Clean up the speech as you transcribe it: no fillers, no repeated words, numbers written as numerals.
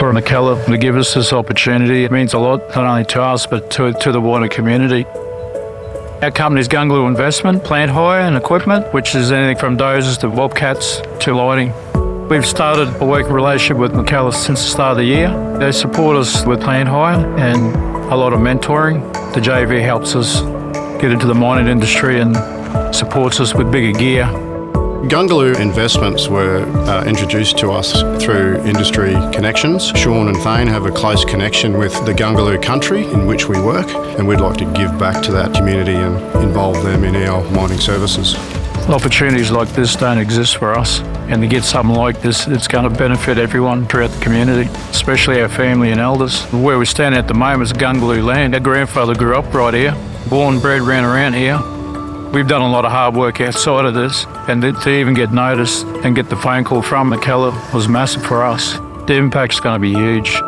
for MacKellar to give us this opportunity. It means a lot, not only to us, but to the wider community. Our company's Gubba investment, plant hire and equipment, which is anything from dozers to bobcats to lighting. We've started a working relationship with MacKellar since the start of the year. They support us with plant hire and a lot of mentoring. The JV helps us get into the mining industry and supports us with bigger gear. Gubba investments were introduced to us through industry connections. Sean and Thane have a close connection with the Gubba country in which we work, and we'd like to give back to that community and involve them in our mining services. Opportunities like this don't exist for us, and to get something like this, it's going to benefit everyone throughout the community, especially our family and elders. Where we're standing at the moment is Gubba land. Our grandfather grew up right here, born, bred, ran around here. We've done a lot of hard work outside of this, and to even get noticed and get the phone call from MacKellar was massive for us. The impact's going to be huge.